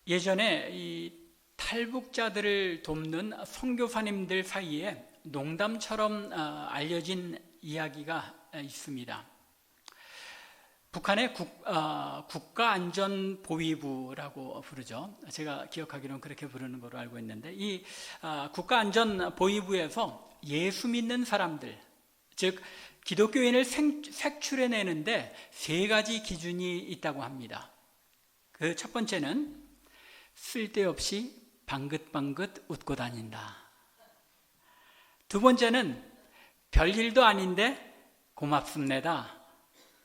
예전에 이 탈북자들을 돕는 선교사님들 사이에 농담처럼 알려진 이야기가 있습니다. 북한의 국가안전보위부라고 부르죠. 제가 기억하기로는 그렇게 부르는 걸로 알고 있는데, 이 국가안전보위부에서 예수 믿는 사람들, 즉 기독교인을 색출해내는데 세 가지 기준이 있다고 합니다. 그 첫 번째는 쓸데없이 방긋방긋 웃고 다닌다. 두 번째는 별일도 아닌데 고맙습니다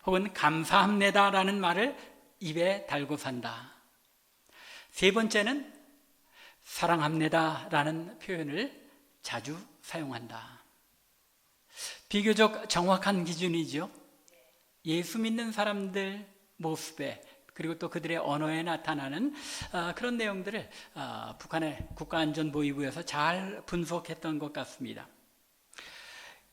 혹은 감사합니다 라는 말을 입에 달고 산다. 세 번째는 사랑합니다 라는 표현을 자주 사용한다. 비교적 정확한 기준이죠. 예수 믿는 사람들 모습에, 그리고 또 그들의 언어에 나타나는 그런 내용들을 북한의 국가안전보위부에서 잘 분석했던 것 같습니다.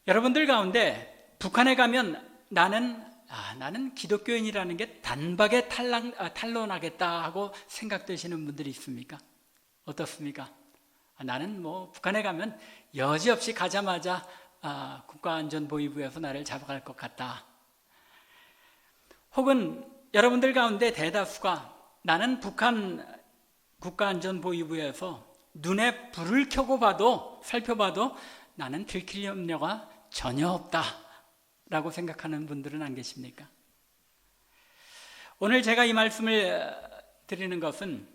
여러분들 가운데 북한에 가면 나는 기독교인이라는 게 단박에 탄로나겠다 하고 생각되시는 분들이 있습니까? 어떻습니까? 나는 북한에 가면 여지없이 가자마자 국가안전보위부에서 나를 잡아갈 것 같다. 혹은 여러분들 가운데 대다수가 나는 북한 국가안전보위부에서 눈에 불을 켜고 살펴봐도 나는 들킬 염려가 전혀 없다 라고 생각하는 분들은 안 계십니까? 오늘 제가 이 말씀을 드리는 것은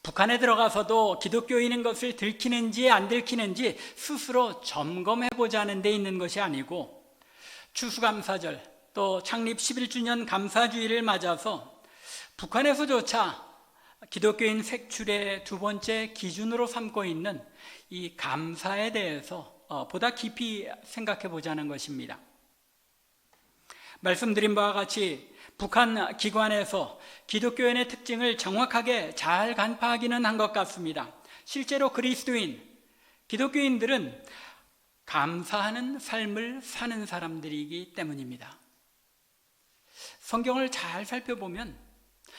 북한에 들어가서도 기독교인인 것을 들키는지 안 들키는지 스스로 점검해 보자는 데 있는 것이 아니고, 추수감사절 또 창립 11주년 감사주의를 맞아서 북한에서조차 기독교인 색출의 두 번째 기준으로 삼고 있는 이 감사에 대해서 보다 깊이 생각해 보자는 것입니다. 말씀드린 바와 같이 북한 기관에서 기독교인의 특징을 정확하게 잘 간파하기는 한 것 같습니다. 실제로 그리스도인, 기독교인들은 감사하는 삶을 사는 사람들이기 때문입니다. 성경을 잘 살펴보면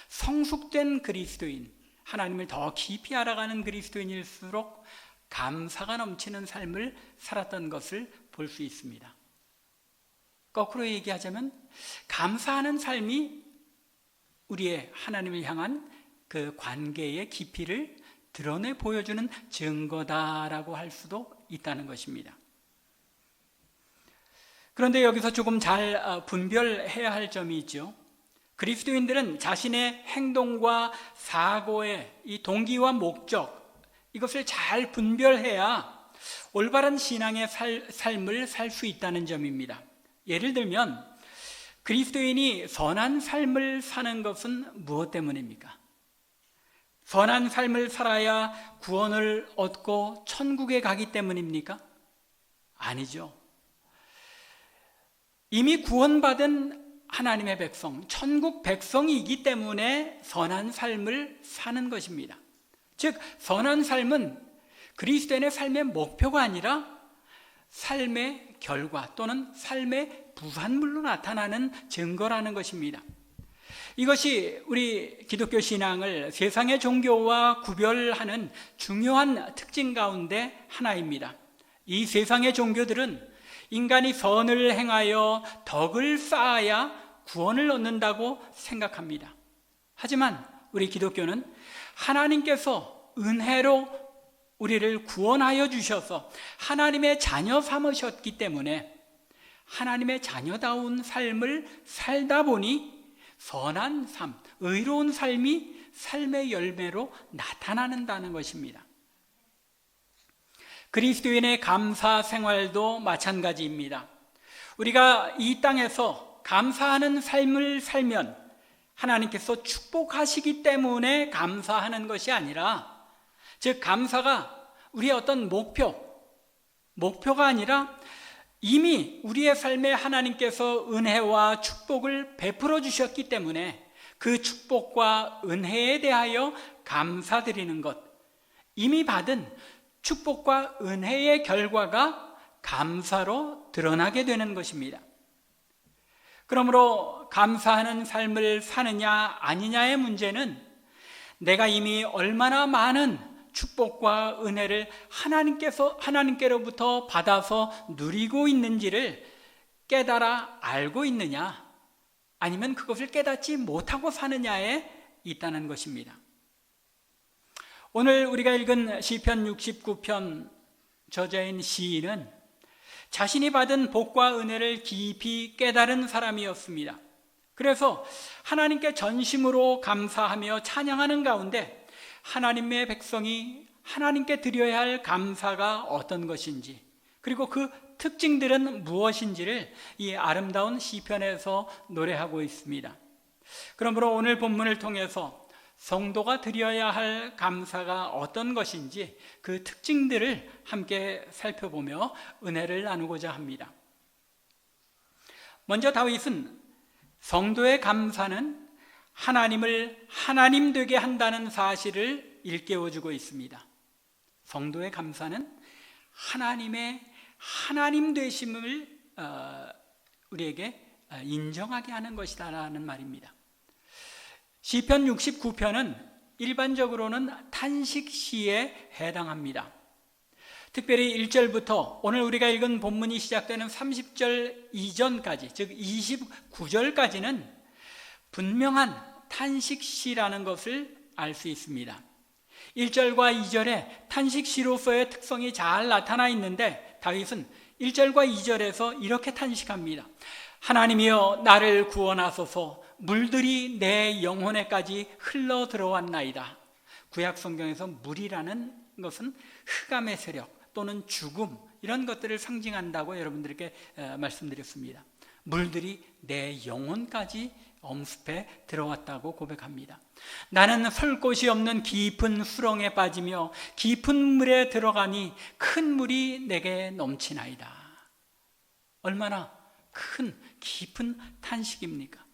성숙된 그리스도인, 하나님을 더 깊이 알아가는 그리스도인일수록 감사가 넘치는 삶을 살았던 것을 볼 수 있습니다. 거꾸로 얘기하자면 감사하는 삶이 우리의 하나님을 향한 그 관계의 깊이를 드러내 보여주는 증거다라고 할 수도 있다는 것입니다. 그런데 여기서 조금 잘 분별해야 할 점이 있죠. 그리스도인들은 자신의 행동과 사고의 이 동기와 목적, 이것을 잘 분별해야 올바른 신앙의 삶을 살 수 있다는 점입니다. 예를 들면 그리스도인이 선한 삶을 사는 것은 무엇 때문입니까? 선한 삶을 살아야 구원을 얻고 천국에 가기 때문입니까? 아니죠. 이미 구원받은 하나님의 백성, 천국 백성이기 때문에 선한 삶을 사는 것입니다. 즉, 선한 삶은 그리스도인의 삶의 목표가 아니라 삶의 결과 또는 삶의 부산물로 나타나는 증거라는 것입니다. 이것이 우리 기독교 신앙을 세상의 종교와 구별하는 중요한 특징 가운데 하나입니다. 이 세상의 종교들은 인간이 선을 행하여 덕을 쌓아야 구원을 얻는다고 생각합니다. 하지만 우리 기독교는 하나님께서 은혜로 우리를 구원하여 주셔서 하나님의 자녀 삼으셨기 때문에 하나님의 자녀다운 삶을 살다 보니 선한 삶, 의로운 삶이 삶의 열매로 나타나는다는 것입니다. 그리스도인의 감사 생활도 마찬가지입니다. 우리가 이 땅에서 감사하는 삶을 살면 하나님께서 축복하시기 때문에 감사하는 것이 아니라, 즉 감사가 우리의 어떤 목표가 아니라 이미 우리의 삶에 하나님께서 은혜와 축복을 베풀어 주셨기 때문에 그 축복과 은혜에 대하여 감사드리는 것, 이미 받은 축복과 은혜의 결과가 감사로 드러나게 되는 것입니다. 그러므로 감사하는 삶을 사느냐 아니냐의 문제는 내가 이미 얼마나 많은 축복과 은혜를 하나님께로부터 받아서 누리고 있는지를 깨달아 알고 있느냐, 아니면 그것을 깨닫지 못하고 사느냐에 있다는 것입니다. 오늘 우리가 읽은 시편 69편 저자인 시인은 자신이 받은 복과 은혜를 깊이 깨달은 사람이었습니다. 그래서 하나님께 전심으로 감사하며 찬양하는 가운데 하나님의 백성이 하나님께 드려야 할 감사가 어떤 것인지, 그리고 그 특징들은 무엇인지를 이 아름다운 시편에서 노래하고 있습니다. 그러므로 오늘 본문을 통해서 성도가 드려야 할 감사가 어떤 것인지 그 특징들을 함께 살펴보며 은혜를 나누고자 합니다. 먼저 다윗은 성도의 감사는 하나님을 하나님 되게 한다는 사실을 일깨워주고 있습니다. 성도의 감사는 하나님의 하나님 되심을 우리에게 인정하게 하는 것이다라는 말입니다. 시편 69편은 일반적으로는 탄식시에 해당합니다. 특별히 1절부터 오늘 우리가 읽은 본문이 시작되는 30절 이전까지, 즉 29절까지는 분명한 탄식시라는 것을 알 수 있습니다. 1절과 2절에 탄식시로서의 특성이 잘 나타나 있는데 다윗은 1절과 2절에서 이렇게 탄식합니다. 하나님이여 나를 구원하소서, 물들이 내 영혼에까지 흘러 들어왔나이다. 구약 성경에서 물이라는 것은 흑암의 세력 또는 죽음, 이런 것들을 상징한다고 여러분들께 말씀드렸습니다. 물들이 내 영혼까지 엄습해 들어왔다고 고백합니다. 나는 설 곳이 없는 깊은 수렁에 빠지며 깊은 물에 들어가니 큰 물이 내게 넘치나이다. 얼마나 큰 깊은 탄식입니까?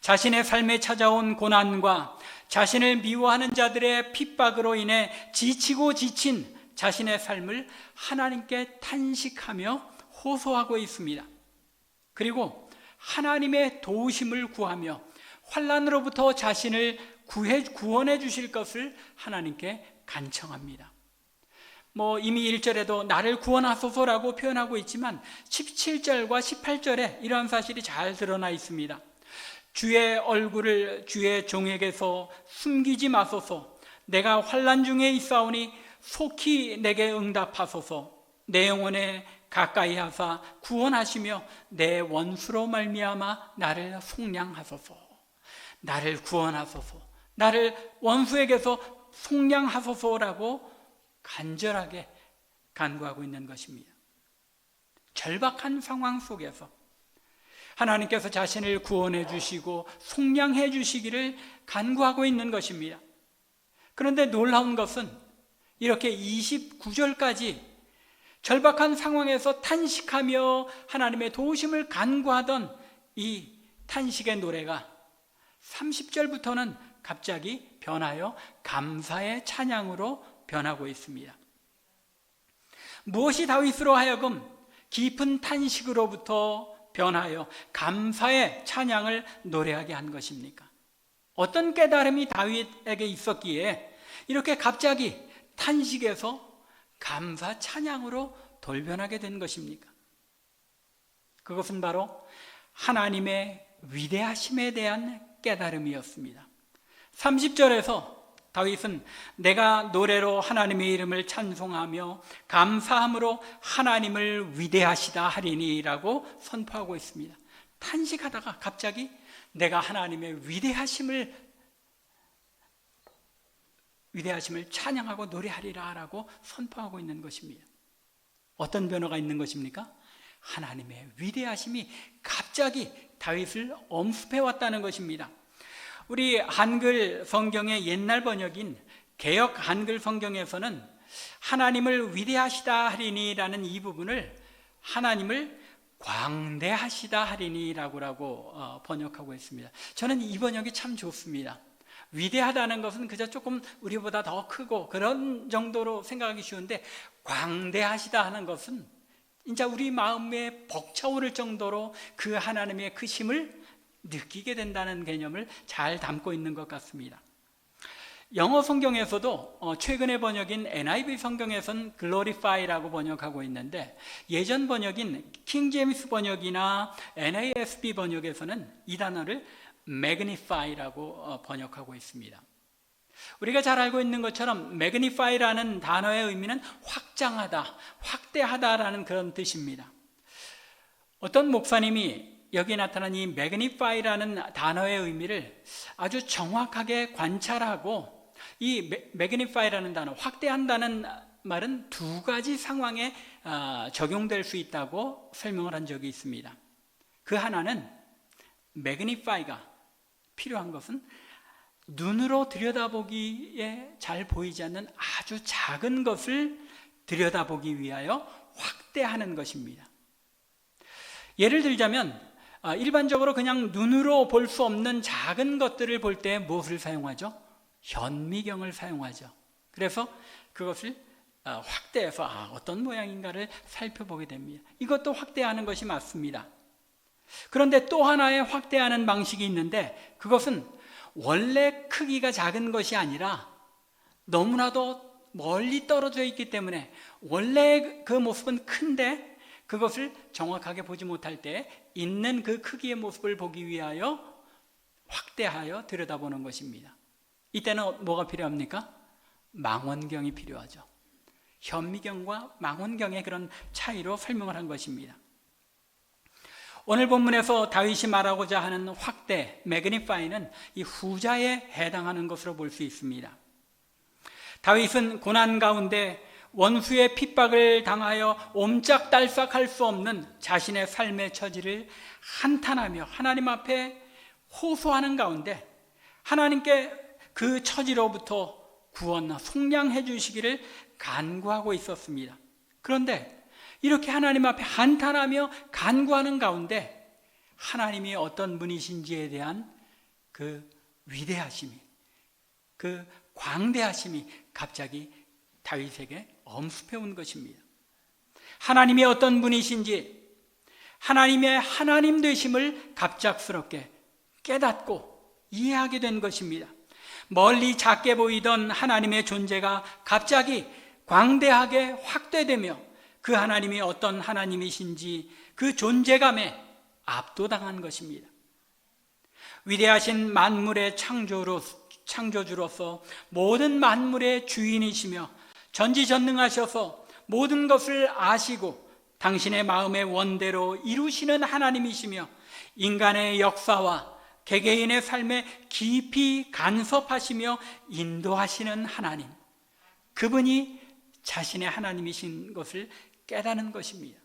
자신의 삶에 찾아온 고난과 자신을 미워하는 자들의 핍박으로 인해 지치고 지친 자신의 삶을 하나님께 탄식하며 호소하고 있습니다. 그리고 하나님의 도우심을 구하며 환난으로부터 자신을 구원해 주실 것을 하나님께 간청합니다. 이미 1절에도 나를 구원하소서라고 표현하고 있지만 17절과 18절에 이러한 사실이 잘 드러나 있습니다. 주의 얼굴을 주의 종에게서 숨기지 마소서. 내가 환난 중에 있사오니 속히 내게 응답하소서. 내 영혼에 가까이 하사 구원하시며 내 원수로 말미암아 나를 속량하소서. 나를 구원하소서, 나를 원수에게서 속량하소서라고 간절하게 간구하고 있는 것입니다. 절박한 상황 속에서 하나님께서 자신을 구원해 주시고 속량해 주시기를 간구하고 있는 것입니다. 그런데 놀라운 것은 이렇게 29절까지 절박한 상황에서 탄식하며 하나님의 도우심을 간구하던 이 탄식의 노래가 30절부터는 갑자기 변하여 감사의 찬양으로 변하고 있습니다. 무엇이 다윗으로 하여금 깊은 탄식으로부터 변하여 감사의 찬양을 노래하게 한 것입니까? 어떤 깨달음이 다윗에게 있었기에 이렇게 갑자기 탄식에서 감사 찬양으로 돌변하게 된 것입니까? 그것은 바로 하나님의 위대하심에 대한 깨달음이었습니다. 30절에서 다윗은 내가 노래로 하나님의 이름을 찬송하며 감사함으로 하나님을 위대하시다 하리니라고 선포하고 있습니다. 탄식하다가 갑자기 내가 하나님의 위대하심을 찬양하고 노래하리라라고 선포하고 있는 것입니다. 어떤 변화가 있는 것입니까? 하나님의 위대하심이 갑자기 다윗을 엄습해 왔다는 것입니다. 우리 한글 성경의 옛날 번역인 개역 한글 성경에서는 하나님을 위대하시다 하리니라는 이 부분을 하나님을 광대하시다 하리니라고 번역하고 있습니다. 저는 이 번역이 참 좋습니다. 위대하다는 것은 그저 조금 우리보다 더 크고 그런 정도로 생각하기 쉬운데, 광대하시다 하는 것은 진짜 우리 마음에 벅차오를 정도로 그 하나님의 크심을 느끼게 된다는 개념을 잘 담고 있는 것 같습니다. 영어 성경에서도 최근에 번역인 NIV 성경에서는 glorify라고 번역하고 있는데, 예전 번역인 킹 제임스 번역이나 NASB 번역에서는 이 단어를 magnify라고 번역하고 있습니다. 우리가 잘 알고 있는 것처럼 magnify라는 단어의 의미는 확장하다, 확대하다라는 그런 뜻입니다. 어떤 목사님이 여기에 나타난 이 magnify라는 단어의 의미를 아주 정확하게 관찰하고, 이 magnify라는 단어, 확대한다는 말은 두 가지 상황에 적용될 수 있다고 설명을 한 적이 있습니다. 그 하나는 magnify가 필요한 것은 눈으로 들여다보기에 잘 보이지 않는 아주 작은 것을 들여다보기 위하여 확대하는 것입니다. 예를 들자면 일반적으로 그냥 눈으로 볼 수 없는 작은 것들을 볼 때 무엇을 사용하죠? 현미경을 사용하죠. 그래서 그것을 확대해서 어떤 모양인가를 살펴보게 됩니다. 이것도 확대하는 것이 맞습니다. 그런데 또 하나의 확대하는 방식이 있는데, 그것은 원래 크기가 작은 것이 아니라 너무나도 멀리 떨어져 있기 때문에 원래 그 모습은 큰데 그것을 정확하게 보지 못할 때 있는 그 크기의 모습을 보기 위하여 확대하여 들여다보는 것입니다. 이때는 뭐가 필요합니까? 망원경이 필요하죠. 현미경과 망원경의 그런 차이로 설명을 한 것입니다. 오늘 본문에서 다윗이 말하고자 하는 확대, 매그니파이는 이 후자에 해당하는 것으로 볼 수 있습니다. 다윗은 고난 가운데 원수의 핍박을 당하여 옴짝달싹할 수 없는 자신의 삶의 처지를 한탄하며 하나님 앞에 호소하는 가운데 하나님께 그 처지로부터 구원, 속량해 주시기를 간구하고 있었습니다. 그런데 이렇게 하나님 앞에 한탄하며 간구하는 가운데 하나님이 어떤 분이신지에 대한 그 위대하심이, 그 광대하심이 갑자기 다윗에게 엄습해 온 것입니다. 하나님이 어떤 분이신지, 하나님의 하나님 되심을 갑작스럽게 깨닫고 이해하게 된 것입니다. 멀리 작게 보이던 하나님의 존재가 갑자기 광대하게 확대되며 그 하나님이 어떤 하나님이신지 그 존재감에 압도당한 것입니다. 위대하신 만물의 창조주로서 모든 만물의 주인이시며 전지전능하셔서 모든 것을 아시고 당신의 마음의 원대로 이루시는 하나님이시며 인간의 역사와 개개인의 삶에 깊이 간섭하시며 인도하시는 하나님, 그분이 자신의 하나님이신 것을 깨닫는 것입니다.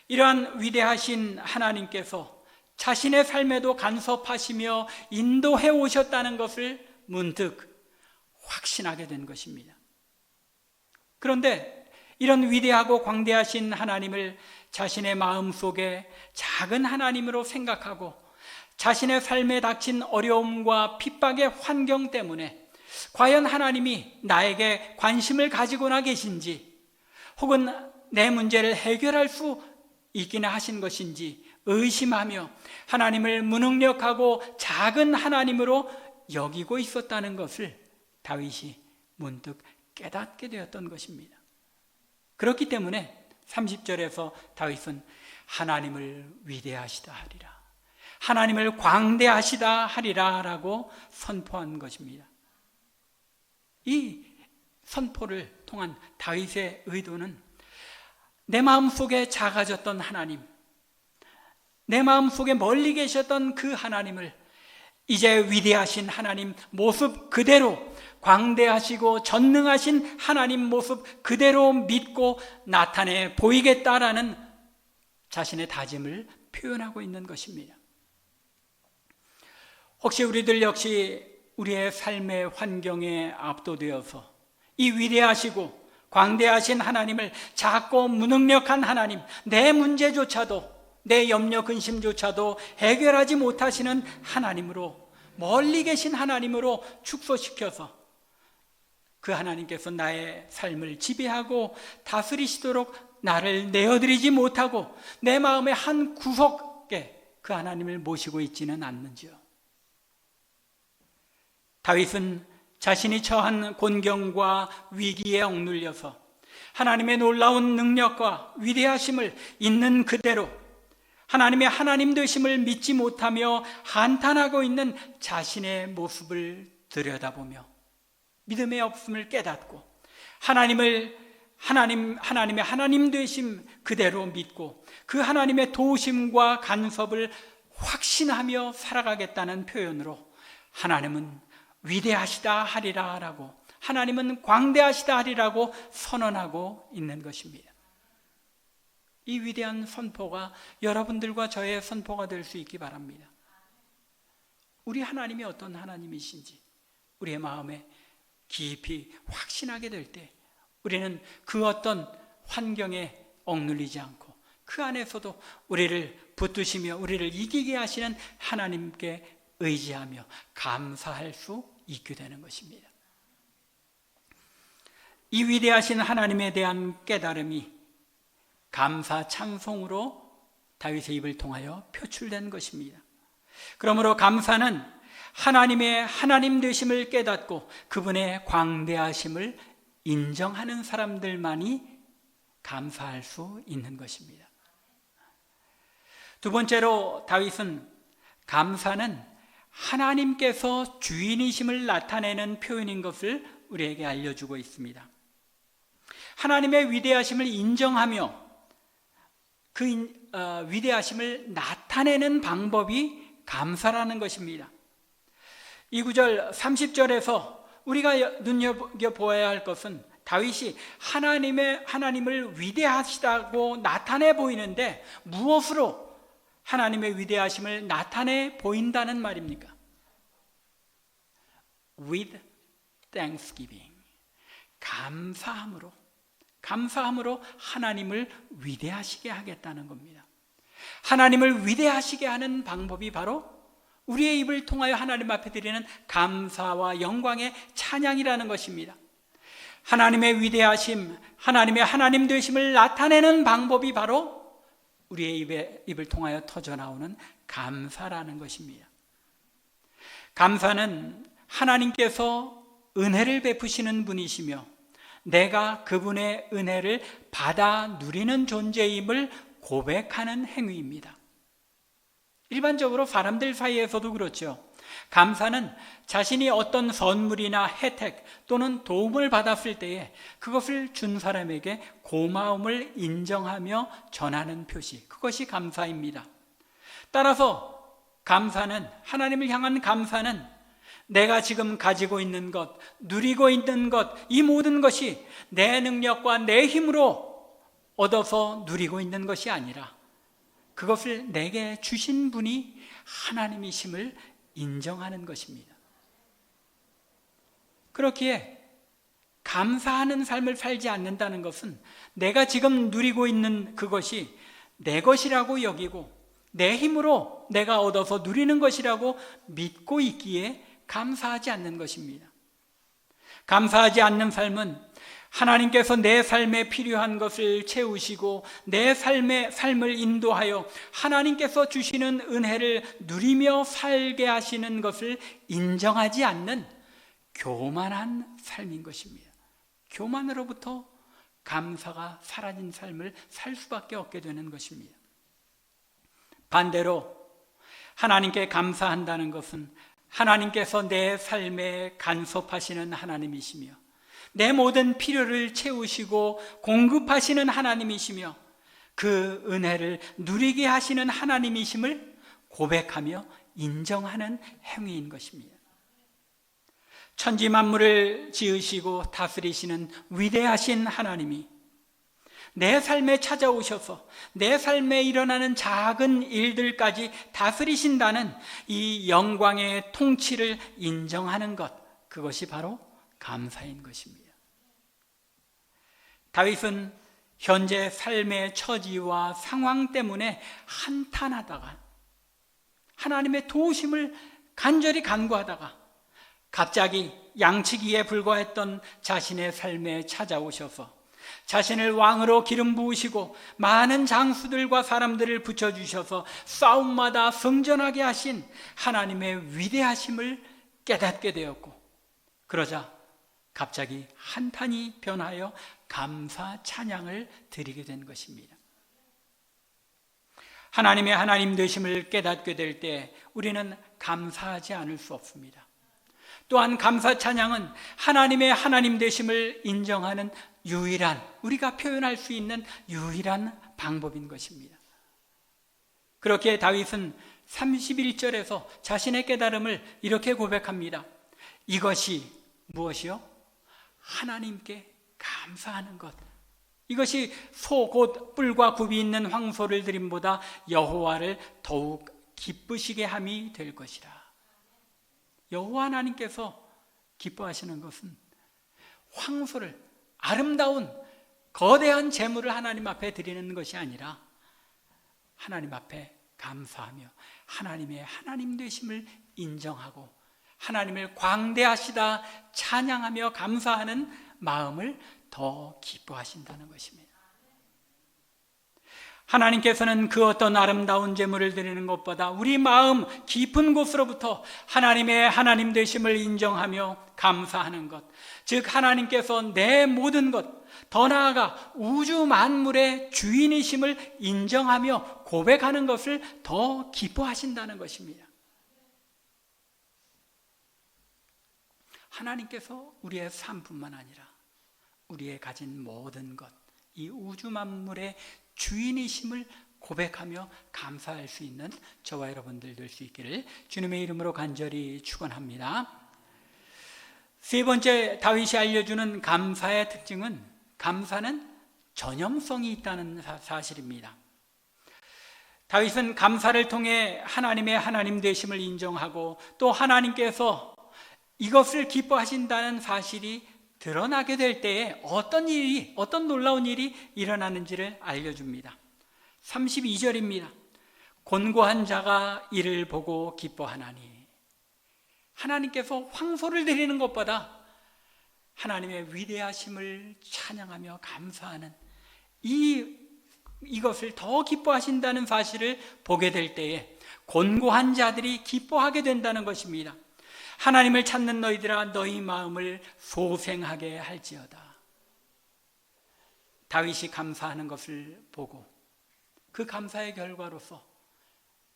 이러한 위대하신 하나님께서 자신의 삶에도 간섭하시며 인도해 오셨다는 것을 문득 확신하게 된 것입니다. 그런데 이런 위대하고 광대하신 하나님을 자신의 마음속에 작은 하나님으로 생각하고 자신의 삶에 닥친 어려움과 핍박의 환경 때문에 과연 하나님이 나에게 관심을 가지고나 계신지, 혹은 내 문제를 해결할 수 있기나 하신 것인지 의심하며 하나님을 무능력하고 작은 하나님으로 여기고 있었다는 것을 다윗이 문득 깨닫게 되었던 것입니다. 그렇기 때문에 30절에서 다윗은 하나님을 위대하시다 하리라, 하나님을 광대하시다 하리라 라고 선포한 것입니다. 이 선포를 통한 다윗의 의도는 내 마음속에 작아졌던 하나님, 내 마음속에 멀리 계셨던 그 하나님을 이제 위대하신 하나님 모습 그대로, 광대하시고 전능하신 하나님 모습 그대로 믿고 나타내 보이겠다라는 자신의 다짐을 표현하고 있는 것입니다. 혹시 우리들 역시 우리의 삶의 환경에 압도되어서 이 위대하시고 광대하신 하나님을 작고 무능력한 하나님, 내 문제조차도, 내 염려 근심조차도 해결하지 못하시는 하나님으로, 멀리 계신 하나님으로 축소시켜서 그 하나님께서 나의 삶을 지배하고 다스리시도록 나를 내어드리지 못하고 내 마음의 한 구석에 그 하나님을 모시고 있지는 않는지요. 다윗은 자신이 처한 곤경과 위기에 억눌려서 하나님의 놀라운 능력과 위대하심을 있는 그대로 하나님의 하나님 되심을 믿지 못하며 한탄하고 있는 자신의 모습을 들여다보며 믿음의 없음을 깨닫고 하나님의 하나님 되심 그대로 믿고 그 하나님의 도우심과 간섭을 확신하며 살아가겠다는 표현으로 하나님은 위대하시다 하리라 라고, 하나님은 광대하시다 하리라고 선언하고 있는 것입니다. 이 위대한 선포가 여러분들과 저의 선포가 될 수 있기 바랍니다. 우리 하나님이 어떤 하나님이신지 우리의 마음에 깊이 확신하게 될 때 우리는 그 어떤 환경에 억눌리지 않고 그 안에서도 우리를 붙드시며 우리를 이기게 하시는 하나님께 의지하며 감사할 수 있게 되는 것입니다. 이 위대하신 하나님에 대한 깨달음이 감사 찬송으로 다윗의 입을 통하여 표출된 것입니다. 그러므로 감사는 하나님의 하나님 되심을 깨닫고 그분의 광대하심을 인정하는 사람들만이 감사할 수 있는 것입니다. 두 번째로 다윗은 감사는 하나님께서 주인이심을 나타내는 표현인 것을 우리에게 알려주고 있습니다. 하나님의 위대하심을 인정하며 그 위대하심을 나타내는 방법이 감사라는 것입니다. 이 구절 30절에서 우리가 눈여겨보아야 할 것은 다윗이 하나님을 위대하시다고 나타내 보이는데 무엇으로 하나님의 위대하심을 나타내 보인다는 말입니까? With thanksgiving, 감사함으로 하나님을 위대하시게 하겠다는 겁니다. 하나님을 위대하시게 하는 방법이 바로 우리의 입을 통하여 하나님 앞에 드리는 감사와 영광의 찬양이라는 것입니다. 하나님의 위대하심, 하나님의 하나님 되심을 나타내는 방법이 바로 우리의 입을 통하여 터져나오는 감사라는 것입니다. 감사는 하나님께서 은혜를 베푸시는 분이시며 내가 그분의 은혜를 받아 누리는 존재임을 고백하는 행위입니다. 일반적으로 사람들 사이에서도 그렇죠. 감사는 자신이 어떤 선물이나 혜택 또는 도움을 받았을 때에 그것을 준 사람에게 고마움을 인정하며 전하는 표시, 그것이 감사입니다. 따라서 감사는, 하나님을 향한 감사는 내가 지금 가지고 있는 것, 누리고 있는 것, 이 모든 것이 내 능력과 내 힘으로 얻어서 누리고 있는 것이 아니라 그것을 내게 주신 분이 하나님이심을 인정하는 것입니다. 그렇기에 감사하는 삶을 살지 않는다는 것은 내가 지금 누리고 있는 그것이 내 것이라고 여기고 내 힘으로 내가 얻어서 누리는 것이라고 믿고 있기에 감사하지 않는 것입니다. 감사하지 않는 삶은 하나님께서 내 삶에 필요한 것을 채우시고 내 삶을 인도하여 하나님께서 주시는 은혜를 누리며 살게 하시는 것을 인정하지 않는 교만한 삶인 것입니다. 교만으로부터 감사가 사라진 삶을 살 수밖에 없게 되는 것입니다. 반대로 하나님께 감사한다는 것은 하나님께서 내 삶에 간섭하시는 하나님이시며 내 모든 필요를 채우시고 공급하시는 하나님이시며 그 은혜를 누리게 하시는 하나님이심을 고백하며 인정하는 행위인 것입니다. 천지 만물을 지으시고 다스리시는 위대하신 하나님이 내 삶에 찾아오셔서 내 삶에 일어나는 작은 일들까지 다스리신다는 이 영광의 통치를 인정하는 것, 그것이 바로 감사인 것입니다. 다윗은 현재 삶의 처지와 상황 때문에 한탄하다가 하나님의 도우심을 간절히 간구하다가 갑자기 양치기에 불과했던 자신의 삶에 찾아오셔서 자신을 왕으로 기름 부으시고 많은 장수들과 사람들을 붙여주셔서 싸움마다 승전하게 하신 하나님의 위대하심을 깨닫게 되었고 그러자 갑자기 한탄이 변하여 감사 찬양을 드리게 된 것입니다. 하나님의 하나님 되심을 깨닫게 될 때 우리는 감사하지 않을 수 없습니다. 또한 감사 찬양은 하나님의 하나님 되심을 인정하는 유일한, 우리가 표현할 수 있는 유일한 방법인 것입니다. 그렇게 다윗은 31절에서 자신의 깨달음을 이렇게 고백합니다. 이것이 무엇이요? 하나님께 감사하는 것. 이것이 소 곧 뿔과 굽이 있는 황소를 드림보다 여호와를 더욱 기쁘시게 함이 될 것이라. 여호와 하나님께서 기뻐하시는 것은 황소를, 아름다운 거대한 제물을 하나님 앞에 드리는 것이 아니라 하나님 앞에 감사하며 하나님의 하나님 되심을 인정하고 하나님을 광대하시다 찬양하며 감사하는 마음을 더 기뻐하신다는 것입니다. 하나님께서는 그 어떤 아름다운 제물을 드리는 것보다 우리 마음 깊은 곳으로부터 하나님의 하나님 되심을 인정하며 감사하는 것, 즉 하나님께서 내 모든 것, 더 나아가 우주 만물의 주인이심을 인정하며 고백하는 것을 더 기뻐하신다는 것입니다. 하나님께서 우리의 삶뿐만 아니라 우리의 가진 모든 것, 이 우주 만물의 주인이심을 고백하며 감사할 수 있는 저와 여러분들 될 수 있기를 주님의 이름으로 간절히 축원합니다. 세 번째, 다윗이 알려주는 감사의 특징은 감사는 전염성이 있다는 사실입니다. 다윗은 감사를 통해 하나님의 하나님 되심을 인정하고 또 하나님께서 이것을 기뻐하신다는 사실이 드러나게 될 때에 어떤 놀라운 일이 일어나는지를 알려줍니다. 32절입니다. 곤고한 자가 이를 보고 기뻐하나니. 하나님께서 황소를 드리는 것보다 하나님의 위대하심을 찬양하며 감사하는 이것을 더 기뻐하신다는 사실을 보게 될 때에 곤고한 자들이 기뻐하게 된다는 것입니다. 하나님을 찾는 너희들아 너희 마음을 소생하게 할지어다. 다윗이 감사하는 것을 보고 그 감사의 결과로서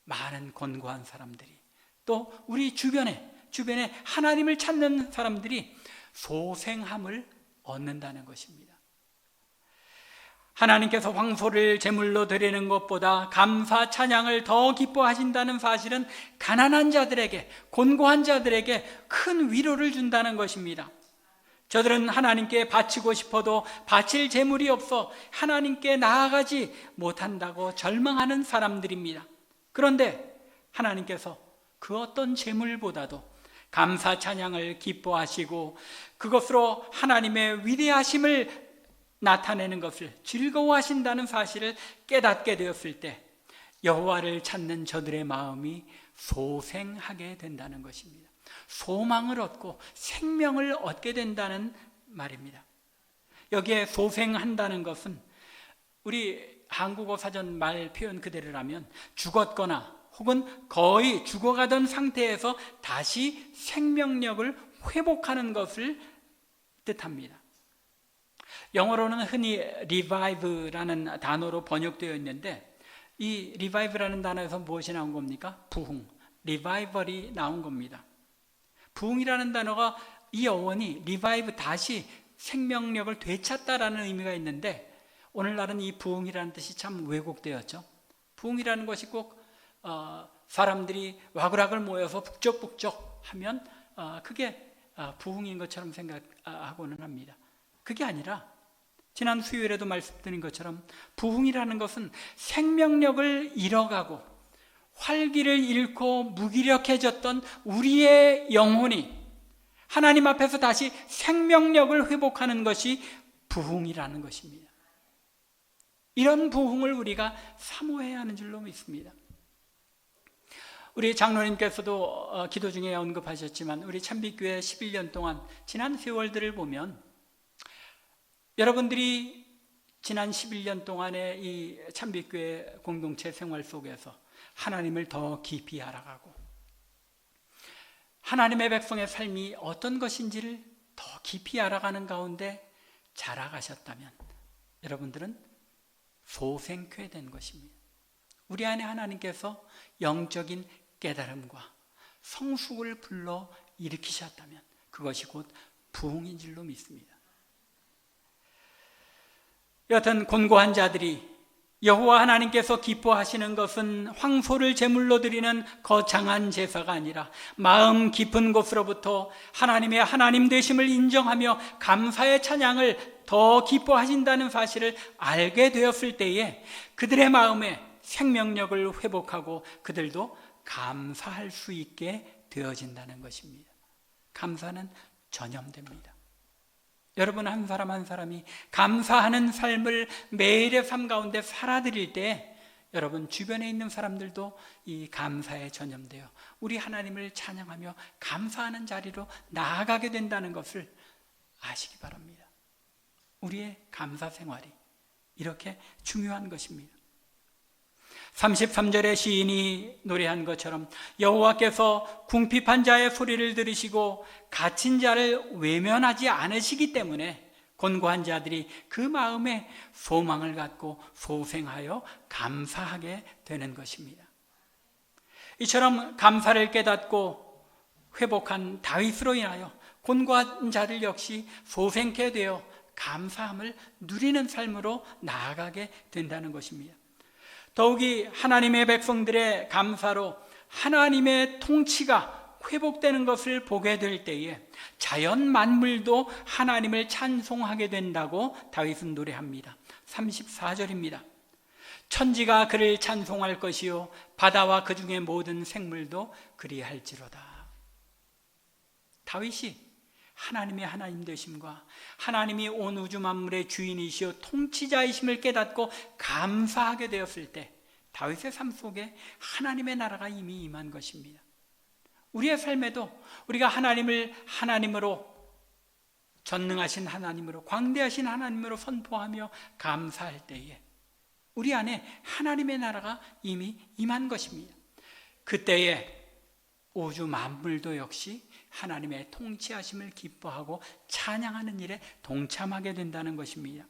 많은 곤고한 사람들이 또 우리 주변에 하나님을 찾는 사람들이 소생함을 얻는다는 것입니다. 하나님께서 황소를 제물로 드리는 것보다 감사 찬양을 더 기뻐하신다는 사실은 가난한 자들에게, 곤고한 자들에게 큰 위로를 준다는 것입니다. 저들은 하나님께 바치고 싶어도 바칠 제물이 없어 하나님께 나아가지 못한다고 절망하는 사람들입니다. 그런데 하나님께서 그 어떤 제물보다도 감사 찬양을 기뻐하시고 그것으로 하나님의 위대하심을 나타내는 것을 즐거워하신다는 사실을 깨닫게 되었을 때 여호와를 찾는 저들의 마음이 소생하게 된다는 것입니다. 소망을 얻고 생명을 얻게 된다는 말입니다. 여기에 소생한다는 것은 우리 한국어 사전 말 표현 그대로라면 죽었거나 혹은 거의 죽어가던 상태에서 다시 생명력을 회복하는 것을 뜻합니다. 영어로는 흔히 revive라는 단어로 번역되어 있는데 이 revive라는 단어에서 무엇이 나온 겁니까? 부흥, revival이 나온 겁니다. 부흥이라는 단어가 이 어원이 revive, 다시 생명력을 되찾다라는 의미가 있는데 오늘날은 이 부흥이라는 뜻이 참 왜곡되었죠. 부흥이라는 것이 꼭 사람들이 와글와글 모여서 북적북적 하면 그게 부흥인 것처럼 생각하고는 합니다. 그게 아니라 지난 수요일에도 말씀드린 것처럼 부흥이라는 것은 생명력을 잃어가고 활기를 잃고 무기력해졌던 우리의 영혼이 하나님 앞에서 다시 생명력을 회복하는 것이 부흥이라는 것입니다. 이런 부흥을 우리가 사모해야 하는 줄로 믿습니다. 우리 장로님께서도 기도 중에 언급하셨지만 우리 참빛교회 11년 동안 지난 세월들을 보면 여러분들이 지난 11년 동안의 이 참빛교회 공동체 생활 속에서 하나님을 더 깊이 알아가고 하나님의 백성의 삶이 어떤 것인지를 더 깊이 알아가는 가운데 자라가셨다면 여러분들은 소생케 된 것입니다. 우리 안에 하나님께서 영적인 깨달음과 성숙을 불러 일으키셨다면 그것이 곧 부흥인 줄로 믿습니다. 여하튼 곤고한 자들이 여호와 하나님께서 기뻐하시는 것은 황소를 제물로 드리는 거창한 제사가 아니라 마음 깊은 곳으로부터 하나님의 하나님 되심을 인정하며 감사의 찬양을 더 기뻐하신다는 사실을 알게 되었을 때에 그들의 마음에 생명력을 회복하고 그들도 감사할 수 있게 되어진다는 것입니다. 감사는 전염됩니다. 여러분 한 사람 한 사람이 감사하는 삶을 매일의 삶 가운데 살아드릴 때 여러분 주변에 있는 사람들도 이 감사에 전염되어 우리 하나님을 찬양하며 감사하는 자리로 나아가게 된다는 것을 아시기 바랍니다. 우리의 감사 생활이 이렇게 중요한 것입니다. 33절의 시인이 노래한 것처럼 여호와께서 궁핍한 자의 소리를 들으시고 갇힌 자를 외면하지 않으시기 때문에 곤고한 자들이 그 마음에 소망을 갖고 소생하여 감사하게 되는 것입니다. 이처럼 감사를 깨닫고 회복한 다윗으로 인하여 곤고한 자들 역시 소생케 되어 감사함을 누리는 삶으로 나아가게 된다는 것입니다. 더욱이 하나님의 백성들의 감사로 하나님의 통치가 회복되는 것을 보게 될 때에 자연 만물도 하나님을 찬송하게 된다고 다윗은 노래합니다. 34절입니다. 천지가 그를 찬송할 것이요 바다와 그 중에 모든 생물도 그리할지로다. 다윗이 하나님의 하나님 되심과 하나님이 온 우주 만물의 주인이시여 통치자이심을 깨닫고 감사하게 되었을 때 다윗의 삶 속에 하나님의 나라가 이미 임한 것입니다. 우리의 삶에도 우리가 하나님을 하나님으로 전능하신 하나님으로 광대하신 하나님으로 선포하며 감사할 때에 우리 안에 하나님의 나라가 이미 임한 것입니다. 그때에 우주 만물도 역시 하나님의 통치하심을 기뻐하고 찬양하는 일에 동참하게 된다는 것입니다.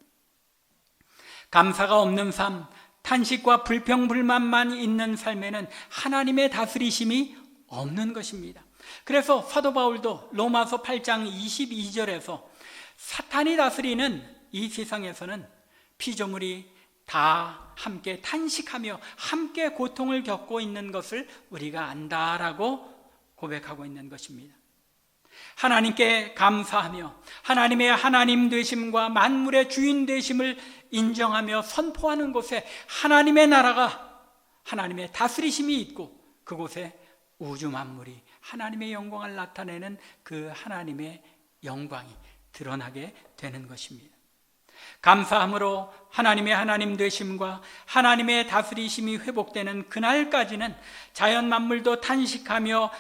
감사가 없는 삶, 탄식과 불평불만만 있는 삶에는 하나님의 다스리심이 없는 것입니다. 그래서 사도 바울도 로마서 8장 22절에서 사탄이 다스리는 이 세상에서는 피조물이 다 함께 탄식하며 함께 고통을 겪고 있는 것을 우리가 안다라고 고백하고 있는 것입니다. 하나님께 감사하며 하나님의 하나님 되심과 만물의 주인 되심을 인정하며 선포하는 곳에 하나님의 나라가 하나님의 다스리심이 있고 그곳에 우주 만물이 하나님의 영광을 나타내는 그 하나님의 영광이 드러나게 되는 것입니다. 감사함으로 하나님의 하나님 되심과 하나님의 다스리심이 회복되는 그날까지는 자연 만물도 탄식하며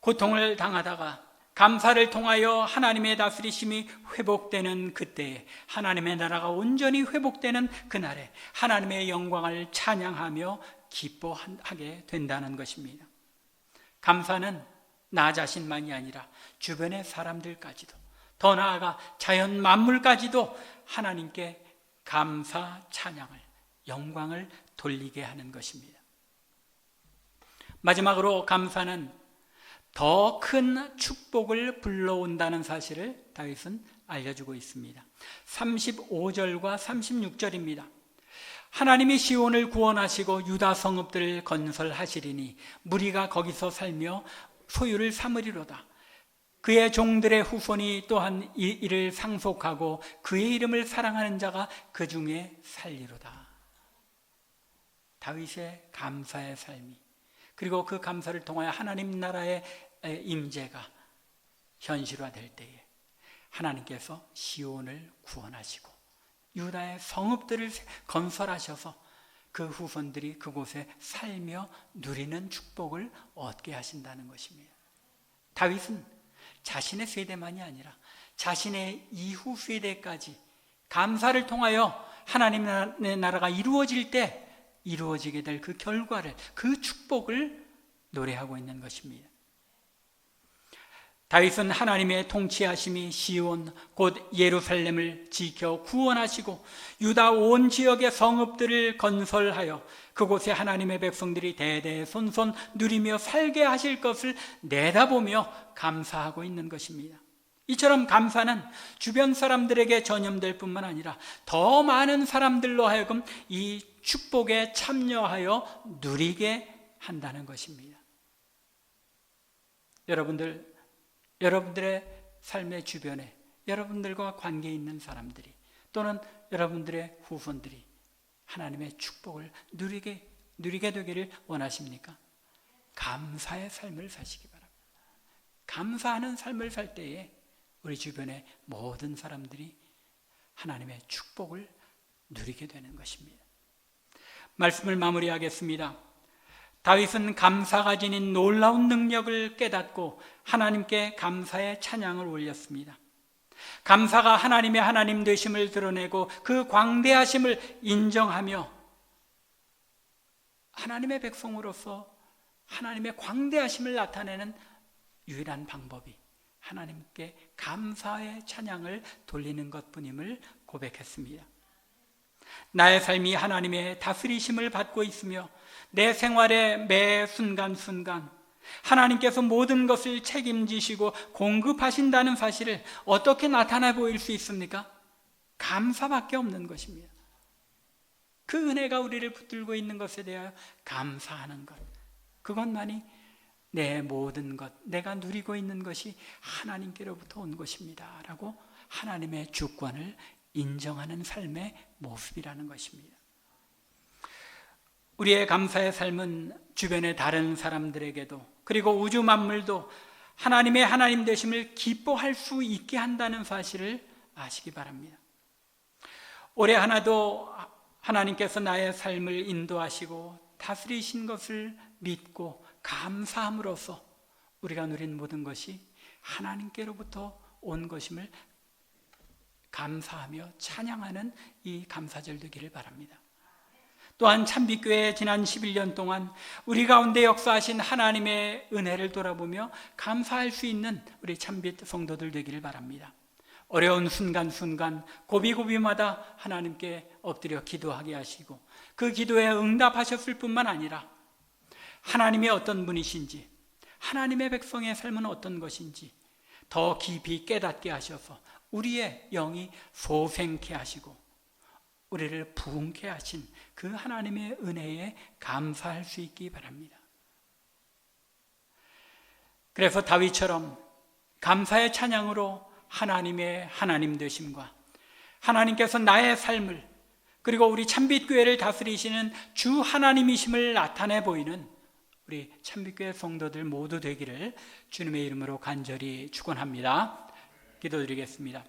고통을 당하다가 감사를 통하여 하나님의 다스리심이 회복되는 그때에 하나님의 나라가 온전히 회복되는 그날에 하나님의 영광을 찬양하며 기뻐하게 된다는 것입니다. 감사는 나 자신만이 아니라 주변의 사람들까지도 더 나아가 자연 만물까지도 하나님께 감사 찬양을 영광을 돌리게 하는 것입니다. 마지막으로 감사는 더 큰 축복을 불러온다는 사실을 다윗은 알려주고 있습니다. 35절과 36절입니다. 하나님이 시온을 구원하시고 유다 성읍들을 건설하시리니 무리가 거기서 살며 소유를 삼으리로다. 그의 종들의 후손이 또한 이를 상속하고 그의 이름을 사랑하는 자가 그 중에 살리로다. 다윗의 감사의 삶이 그리고 그 감사를 통하여 하나님 나라의 임재가 현실화될 때에 하나님께서 시온을 구원하시고 유다의 성읍들을 건설하셔서 그 후손들이 그곳에 살며 누리는 축복을 얻게 하신다는 것입니다. 다윗은 자신의 세대만이 아니라 자신의 이후 세대까지 감사를 통하여 하나님의 나라가 이루어질 때 이루어지게 될 그 결과를, 그 축복을 노래하고 있는 것입니다. 다윗은 하나님의 통치하심이 시온 곧 예루살렘을 지켜 구원하시고 유다 온 지역의 성읍들을 건설하여 그곳에 하나님의 백성들이 대대손손 누리며 살게 하실 것을 내다보며 감사하고 있는 것입니다. 이처럼 감사는 주변 사람들에게 전염될 뿐만 아니라 더 많은 사람들로 하여금 이 축복에 참여하여 누리게 한다는 것입니다. 여러분들의 삶의 주변에 여러분들과 관계 있는 사람들이 또는 여러분들의 후손들이 하나님의 축복을 누리게 되기를 원하십니까? 감사의 삶을 사시기 바랍니다. 감사하는 삶을 살 때에 우리 주변의 모든 사람들이 하나님의 축복을 누리게 되는 것입니다. 말씀을 마무리하겠습니다. 다윗은 감사가 지닌 놀라운 능력을 깨닫고 하나님께 감사의 찬양을 올렸습니다. 감사가 하나님의 하나님 되심을 드러내고 그 광대하심을 인정하며 하나님의 백성으로서 하나님의 광대하심을 나타내는 유일한 방법이 하나님께 감사의 찬양을 돌리는 것뿐임을 고백했습니다. 나의 삶이 하나님의 다스리심을 받고 있으며 내 생활의 매 순간순간 하나님께서 모든 것을 책임지시고 공급하신다는 사실을 어떻게 나타나 보일 수 있습니까? 감사밖에 없는 것입니다. 그 은혜가 우리를 붙들고 있는 것에 대하여 감사하는 것, 그것만이 내 모든 것, 내가 누리고 있는 것이 하나님께로부터 온 것입니다 라고 하나님의 주권을 인정하는 삶의 모습이라는 것입니다. 우리의 감사의 삶은 주변의 다른 사람들에게도 그리고 우주 만물도 하나님의 하나님 되심을 기뻐할 수 있게 한다는 사실을 아시기 바랍니다. 올해 하나도 하나님께서 나의 삶을 인도하시고 다스리신 것을 믿고 감사함으로써 우리가 누린 모든 것이 하나님께로부터 온 것임을 감사하며 찬양하는 이 감사절 되기를 바랍니다. 또한 참빛교회 지난 11년 동안 우리 가운데 역사하신 하나님의 은혜를 돌아보며 감사할 수 있는 우리 참빛 성도들 되기를 바랍니다. 어려운 순간순간 고비고비마다 하나님께 엎드려 기도하게 하시고 그 기도에 응답하셨을 뿐만 아니라 하나님이 어떤 분이신지, 하나님의 백성의 삶은 어떤 것인지 더 깊이 깨닫게 하셔서 우리의 영이 소생케 하시고 우리를 부흥케 하신 그 하나님의 은혜에 감사할 수 있기 바랍니다. 그래서 다윗처럼 감사의 찬양으로 하나님의 하나님 되심과 하나님께서 나의 삶을 그리고 우리 참빛교회를 다스리시는 주 하나님이심을 나타내 보이는 우리 참빛교회 성도들 모두 되기를 주님의 이름으로 간절히 축원합니다. 기도드리겠습니다.